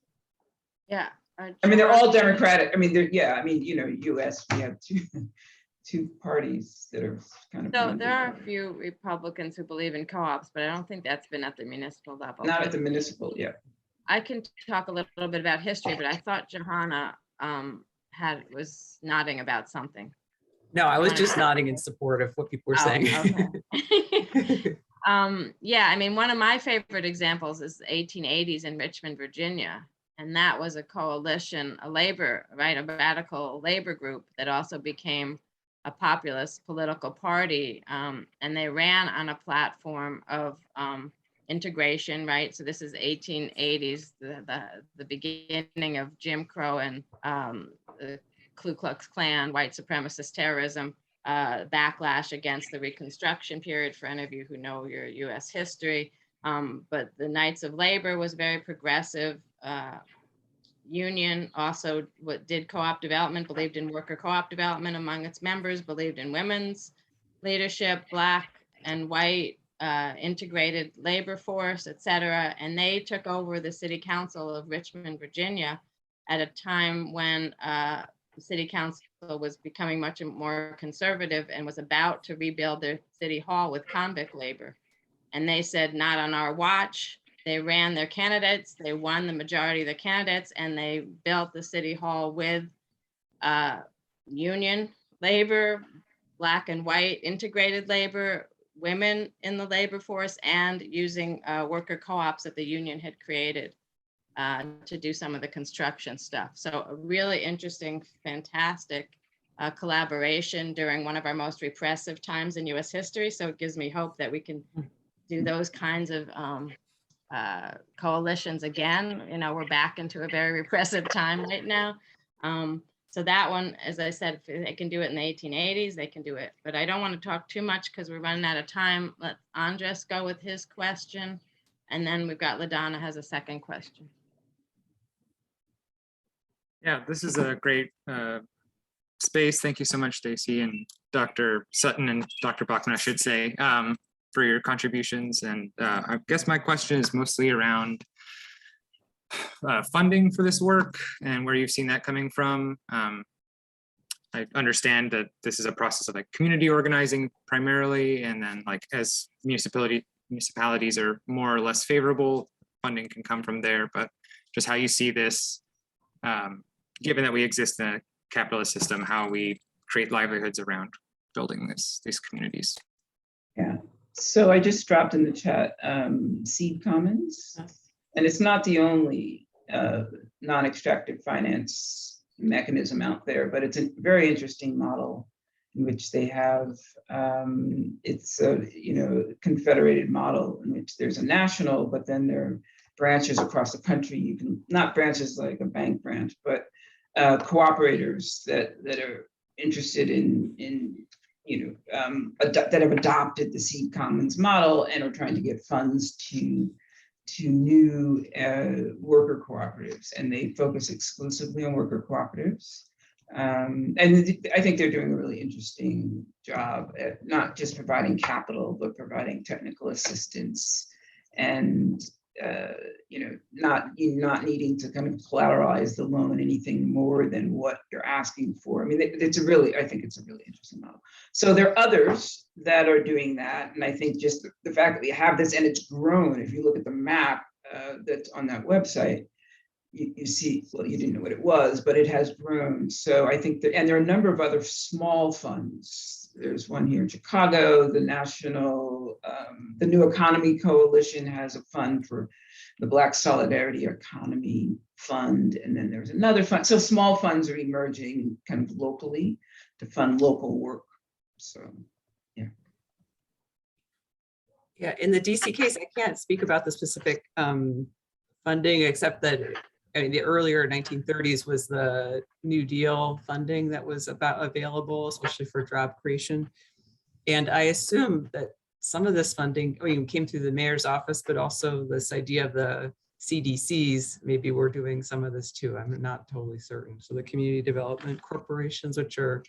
Yeah. I mean, they're all Democratic. I mean, you know, US, we have two parties that are kind of. So there are a few Republicans who believe in co-ops, but I don't think that's been at the municipal level. Not at the municipal, yeah. I can talk a little bit about history, but I thought Johanna was nodding about something. No, I was just nodding in support of what people were saying. Okay. Yeah, I mean, one of my favorite examples is the 1880s in Richmond, Virginia. And that was a coalition, a radical labor group that also became a populist political party. And they ran on a platform of integration, right? So this is 1880s, the beginning of Jim Crow and the Ku Klux Klan, white supremacist terrorism, backlash against the Reconstruction period, for any of you who know your US history. But the Knights of Labor was very progressive. Union also did co-op development, believed in worker co-op development among its members, believed in women's leadership, Black and white, integrated labor force, et cetera. And they took over the city council of Richmond, Virginia at a time when the city council was becoming much more conservative and was about to rebuild their city hall with convict labor. And they said, not on our watch. They ran their candidates, they won the majority of the candidates, and they built the city hall with union labor, Black and white integrated labor, women in the labor force, and using worker co-ops that the union had created to do some of the construction stuff. So a really interesting, fantastic collaboration during one of our most repressive times in US history. So it gives me hope that we can do those kinds of coalitions again. You know, we're back into a very repressive time right now. So that one, as I said, if they can do it in the 1880s, they can do it. But I don't want to talk too much because we're running out of time. Let Andres go with his question. And then we've got LaDonna has a second question. Yeah, this is a great space. Thank you so much, Stacy and Dr. Sutton and Dr. Bachman, I should say, for your contributions. And I guess my question is mostly around funding for this work and where you've seen that coming from. I understand that this is a process of like community organizing primarily, and then like as municipalities are more or less favorable, funding can come from there, but just how you see this, given that we exist in a capitalist system, how we create livelihoods around building these communities. Yeah. So I just dropped in the chat Seed Commons, and it's not the only non-extractive finance mechanism out there, but it's a very interesting model in which they have, it's a confederated model in which there's a national, but then there are branches across the country. You can, not branches like a bank branch, but cooperators that are interested in that have adopted the Seed Commons model and are trying to get funds to new worker cooperatives, and they focus exclusively on worker cooperatives. And I think they're doing a really interesting job at not just providing capital, but providing technical assistance and not needing to kind of collateralize the loan anything more than what you're asking for. I mean, I think it's a really interesting model. So there are others that are doing that, and I think just the fact that we have this and it's grown. If you look at the map that's on that website, you see, well, you didn't know what it was, but it has grown. So I think and there are a number of other small funds. There's one here in Chicago, the New Economy Coalition has a fund for the Black Solidarity Economy Fund. And then there's another fund. So small funds are emerging kind of locally to fund local work. So, yeah. Yeah, in the DC case, I can't speak about the specific funding, except that the earlier 1930s was the New Deal funding that was available, especially for job creation. And I assume that some of this funding, came through the mayor's office, but also this idea of the CDCs, maybe we're doing some of this too. I'm not totally certain. So the community development corporations, which are,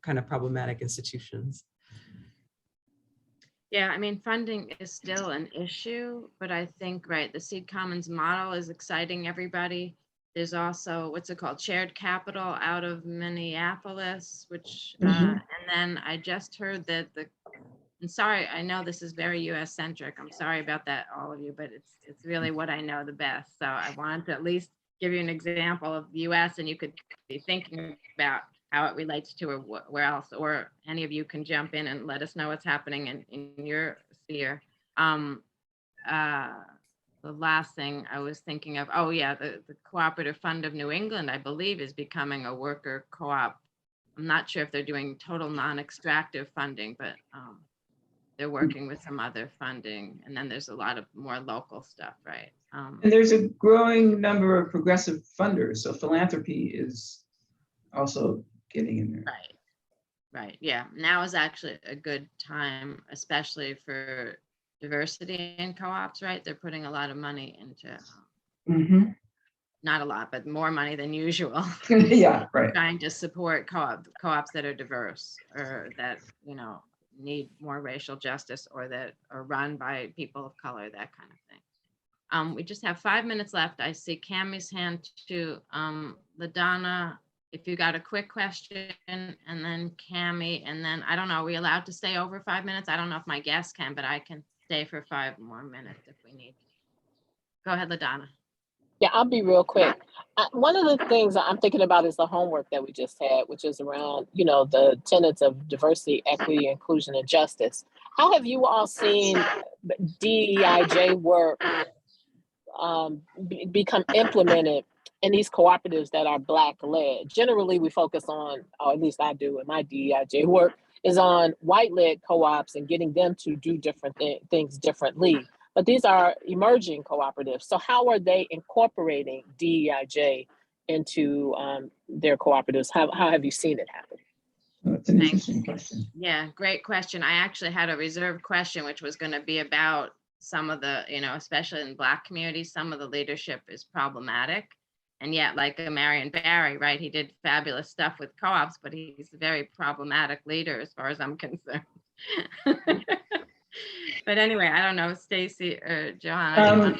kind of problematic institutions. Yeah, I mean, funding is still an issue, but I think, right, the Seed Commons model is exciting everybody. There's also, what's it called, Shared Capital out of Minneapolis, which, and then I just heard that and sorry, I know this is very US centric. I'm sorry about that, all of you, but it's really what I know the best. So I wanted to at least give you an example of the US, and you could be thinking about how it relates to where else, or any of you can jump in and let us know what's happening in your sphere. The last thing I was thinking of, the Cooperative Fund of New England, I believe, is becoming a worker co-op. I'm not sure if they're doing total non-extractive funding, but they're working with some other funding. And then there's a lot of more local stuff, right? And there's a growing number of progressive funders. So philanthropy is also getting in there. Right. Yeah. Now is actually a good time, especially for diversity in co-ops, right? They're putting a lot of money into, not a lot, but more money than usual. Yeah, right. Trying to support co-ops that are diverse, or that, need more racial justice, or that are run by people of color, that kind of thing. We just have 5 minutes left. I see Cammie's hand too. LaDonna, if you got a quick question, and then Cammie, and then, I don't know, are we allowed to stay over 5 minutes? I don't know if my guests can, but I can stay for 5 more minutes if we need. Go ahead, LaDonna. Yeah, I'll be real quick. One of the things I'm thinking about is the homework that we just had, which is around, the tenets of diversity, equity, inclusion, and justice. How have you all seen DEIJ work become implemented in these cooperatives that are Black-led? Generally, we focus on, or at least I do in my DEIJ work, is on white-led co-ops and getting them to do different things differently. But these are emerging cooperatives. So how are they incorporating DEIJ into their cooperatives? How have you seen it happen? That's an interesting question. Yeah, great question. I actually had a reserved question, which was going to be about some of the, especially in Black communities, some of the leadership is problematic. And yet, like Marion Barry, right, he did fabulous stuff with co-ops, but he's a very problematic leader as far as I'm concerned. But anyway, I don't know, Stacy or Johanna.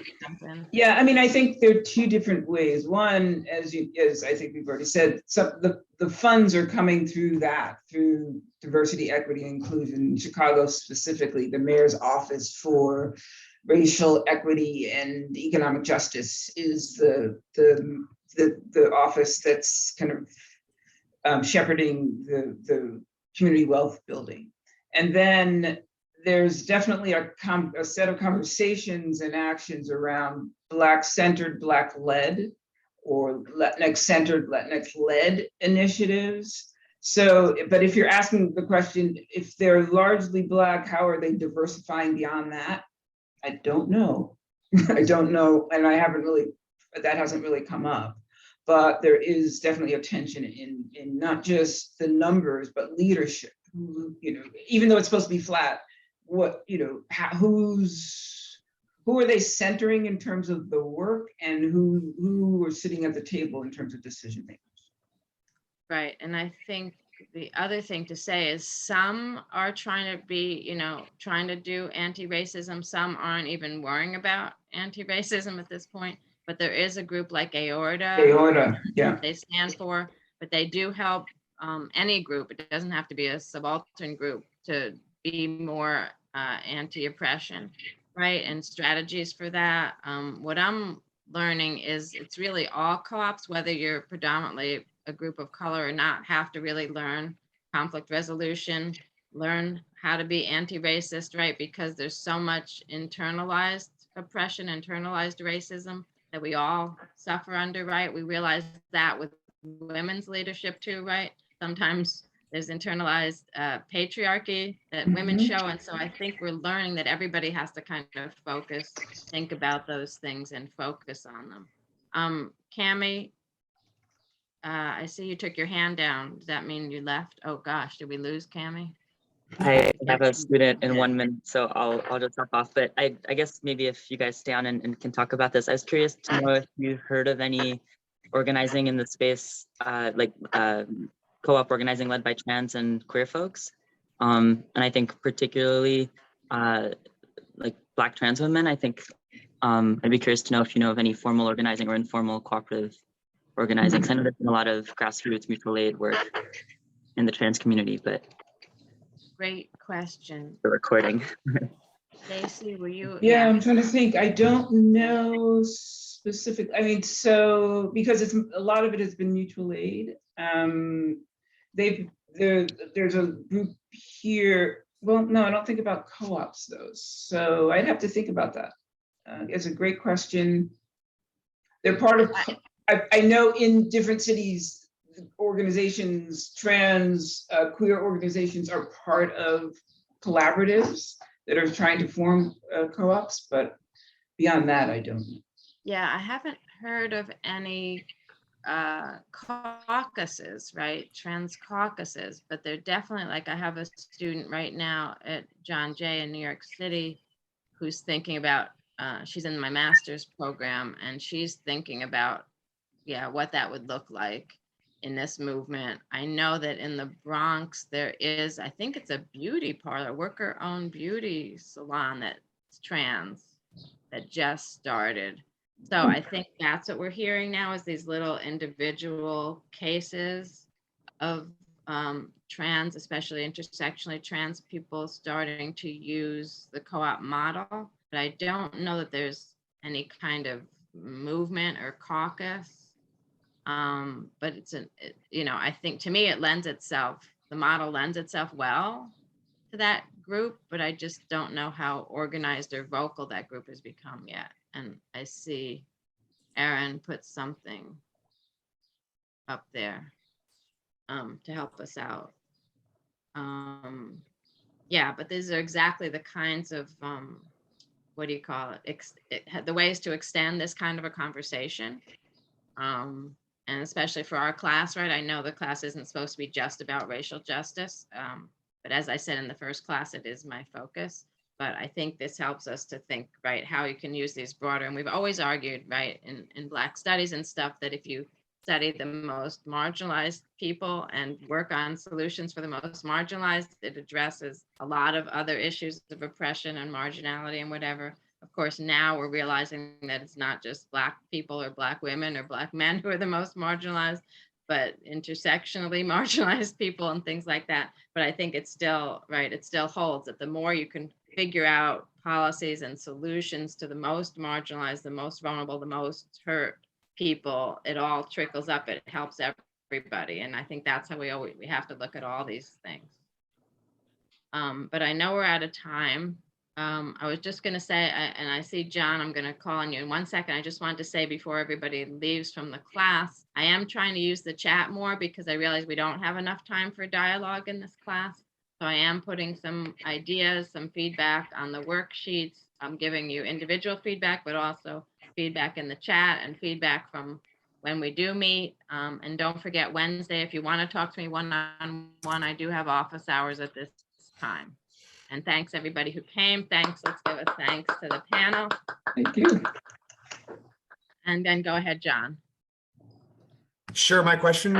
Yeah, I mean, I think there are two different ways. One, as I think we've already said, the funds are coming through diversity, equity, and inclusion. In Chicago specifically, the mayor's office for racial equity and economic justice is the office that's kind of shepherding the community wealth building. And then there's definitely a set of conversations and actions around Black-centered, Black-led, or Latinx-centered, Latinx-led initiatives. So, but if you're asking the question, if they're largely Black, how are they diversifying beyond that? I don't know. I don't know, and that hasn't really come up. But there is definitely a tension in not just the numbers, but leadership. Even though it's supposed to be flat, who are they centering in terms of the work, and who are sitting at the table in terms of decision makers? Right, and I think the other thing to say is some are trying to be, trying to do anti-racism. Some aren't even worrying about anti-racism at this point. But there is a group like Aorta Aorta, yeah. they stand for, but they do help any group. It doesn't have to be a subaltern group to be more anti-oppression, right? And strategies for that. What I'm learning is it's really all co-ops, whether you're predominantly a group of color or not, have to really learn conflict resolution, learn how to be anti-racist, right? Because there's so much internalized oppression, internalized racism that we all suffer under, right? We realize that with women's leadership too, right? Sometimes there's internalized patriarchy that women Mhm. show. And so I think we're learning that everybody has to kind of focus, think about those things and focus on them. Cammie, I see you took your hand down. Does that mean you left? Oh gosh, did we lose Cammie? I have a student in 1 minute, so I'll just hop off. But I guess maybe if you guys stay on and can talk about this, I was curious to know if you heard of any organizing in the space, like co-op organizing led by trans and queer folks. And I think particularly like Black trans women. I think I'd be curious to know if you know of any formal organizing or informal cooperative organizing. 'Cause I know there's been a lot of grassroots mutual aid work in the trans community, but Great question. the recording. Stacy, were you? Yeah, I'm trying to think. I don't know specific. I mean, so because it's a lot of it has been mutual aid. There's a group here. Well, no, I don't think about co-ops though. So I'd have to think about that. It's a great question. They're part of. I know in different cities, organizations, trans, queer organizations are part of collaboratives that are trying to form co-ops, but beyond that, I don't know. Yeah, I haven't heard of any caucuses, right? Trans caucuses, but they're definitely, like I have a student right now at John Jay in New York City who's thinking about, she's in my master's program and she's thinking about, what that would look like in this movement. I know that in the Bronx, there is, I think it's a beauty parlor, worker-owned beauty salon that's trans that just started. So I think that's what we're hearing now is these little individual cases of trans, especially intersectionally trans people starting to use the co-op model. But I don't know that there's any kind of movement or caucus. But I think to me, it lends itself, the model lends itself well to that group, but I just don't know how organized or vocal that group has become yet. And I see Erin put something up there to help us out. Yeah, but these are exactly the kinds of, what do you call it? The ways to extend this kind of a conversation. And especially for our class, right? I know the class isn't supposed to be just about racial justice. But as I said in the first class, it is my focus. But I think this helps us to think, right, how you can use these broader. And we've always argued, right, in Black studies and stuff, that if you study the most marginalized people and work on solutions for the most marginalized, it addresses a lot of other issues of oppression and marginality and whatever. Of course, now we're realizing that it's not just Black people or Black women or Black men who are the most marginalized, but intersectionally marginalized people and things like that. But I think it's still, right, it still holds that the more you can figure out policies and solutions to the most marginalized, the most vulnerable, the most hurt people, it all trickles up, it helps everybody. And I think that's how we have to look at all these things. But I know we're out of time. I was just going to say, and I see John, I'm going to call on you in 1 second. I just wanted to say before everybody leaves from the class, I am trying to use the chat more because I realize we don't have enough time for dialogue in this class. So I am putting some ideas, some feedback on the worksheets. I'm giving you individual feedback, but also feedback in the chat and feedback from when we do meet. And don't forget Wednesday, if you want to talk to me one-on-one, I do have office hours at this time. And thanks everybody who came. Thanks. Let's give a thanks to the panel. Thank you. And then go ahead, John. Sure, my question,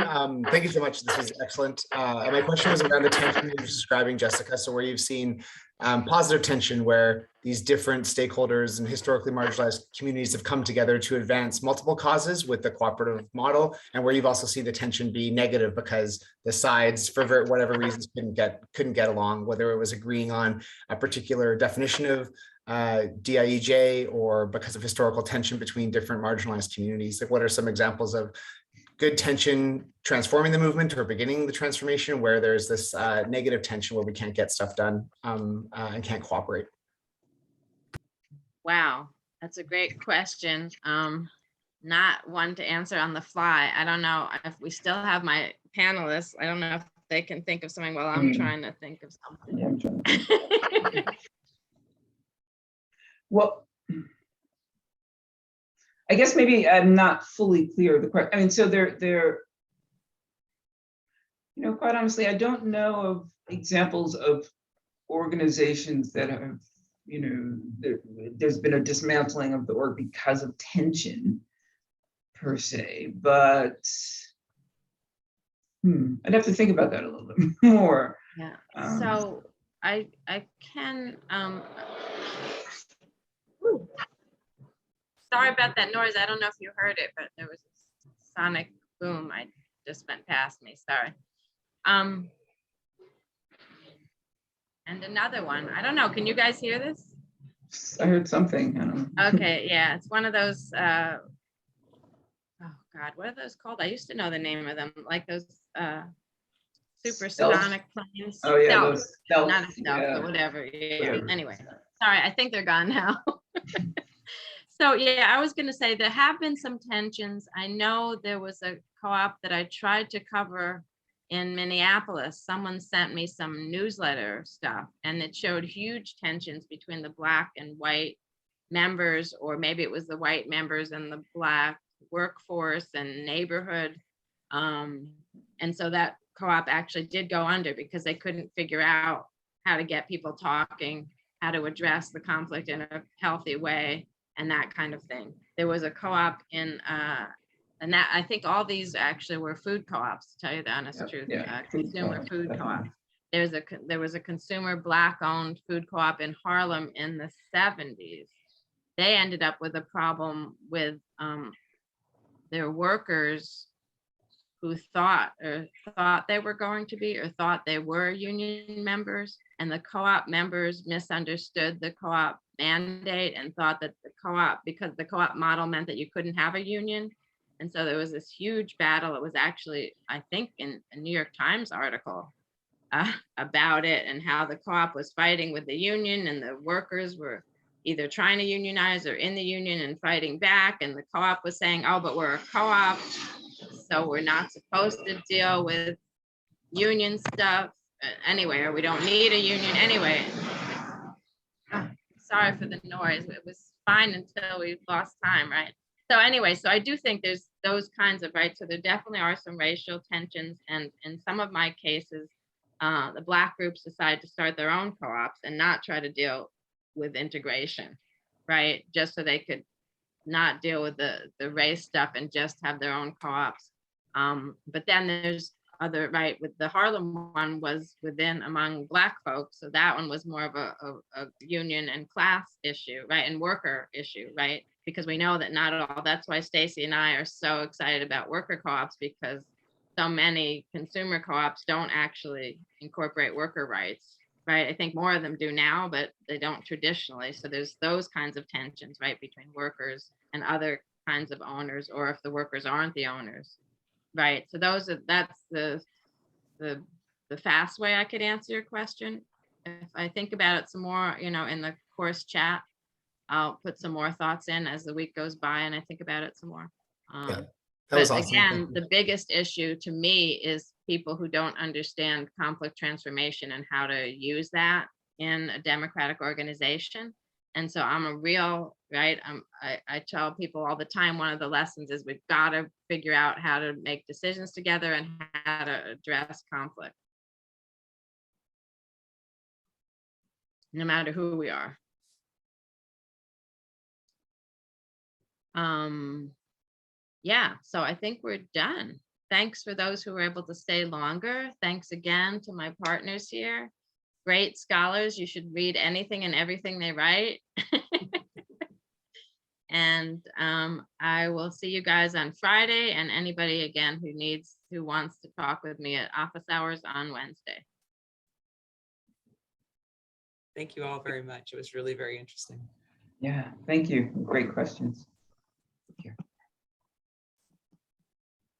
thank you so much. This was excellent. My question was around the tension you're describing, Jessica. So where you've seen positive tension where these different stakeholders and historically marginalized communities have come together to advance multiple causes with the cooperative model, and where you've also seen the tension be negative because the sides, for whatever reasons, couldn't get along, whether it was agreeing on a particular definition of DIEJ or because of historical tension between different marginalized communities. Like, what are some examples of good tension transforming the movement or beginning the transformation where there's this negative tension where we can't get stuff done and can't cooperate? Wow, that's a great question. Not one to answer on the fly. I don't know if we still have my panelists. I don't know if they can think of something while I'm trying to think of something. Yeah, I'm trying. Well, I guess maybe I'm not fully clear of the question. I mean, so they're, quite honestly, I don't know of examples of organizations that have, there's been a dismantling of the org because of tension per se, but I'd have to think about that a little bit more. Yeah, so I can, sorry about that noise. I don't know if you heard it, but there was a sonic boom. I just went past me, sorry. And another one, I don't know, can you guys hear this? I heard something, I don't know. Okay, yeah, it's one of those, oh God, what are those called? I used to know the name of them, like those supersonic planes. Oh yeah, Stealth, those stealth, not a stealth, yeah, but whatever, yeah, whatever. anyway. Sorry, I think they're gone now. So yeah, I was gonna say there have been some tensions. I know there was a co-op that I tried to cover in Minneapolis. Someone sent me some newsletter stuff and it showed huge tensions between the Black and white members, or maybe it was the white members and the Black workforce and neighborhood. And so that co-op actually did go under because they couldn't figure out how to get people talking, how to address the conflict in a healthy way, and that kind of thing. There was a co-op in, and that I think all these actually were food co-ops, to tell you the honest truth, yeah, consumer food definitely. co-op. There was a consumer Black-owned food co-op in Harlem in the 70s. They ended up with a problem with their workers who thought they were going to be, or thought they were union members, and the co-op members misunderstood the co-op mandate and thought that the co-op, because the co-op model meant that you couldn't have a union. And so there was this huge battle. It was actually, I think, in a New York Times article about it, and how the co-op was fighting with the union and the workers were either trying to unionize or in the union and fighting back. And the co-op was saying, oh, but we're a co-op, so we're not supposed to deal with union stuff anyway, or we don't need a union anyway. Sorry for the noise. It was fine until we lost time, right? So anyway, so I do think there's those kinds of, right? So there definitely are some racial tensions, and in some of my cases, the Black groups decide to start their own co-ops and not try to deal with integration, right? Just so they could not deal with the race stuff and just have their own co-ops. But then there's other, right, with the Harlem one was within among Black folks. So that one was more of a union and class issue, right? And worker issue, right? Because we know that not all, that's why Stacy and I are so excited about worker co-ops, because so many consumer co-ops don't actually incorporate worker rights, right? I think more of them do now, but they don't traditionally. So there's those kinds of tensions, right, between workers and other kinds of owners, or if the workers aren't the owners, right? So that's the fast way I could answer your question. If I think about it some more, in the course chat, I'll put some more thoughts in as the week goes by and I think about it some more. Yeah, that was but awesome. again, the biggest issue to me is people who don't understand conflict transformation and how to use that in a democratic organization. And so I'm a real, right, I tell people all the time, one of the lessons is we've got to figure out how to make decisions together and how to address conflict, no matter who we are. yeah, so I think we're done. Thanks for those who were able to stay longer. Thanks again to my partners here. Great scholars. You should read anything and everything they write. And I will see you guys on Friday, and anybody again who wants to talk with me at office hours on Wednesday. Thank you all very much. It was really very interesting. Yeah, thank you. Great questions.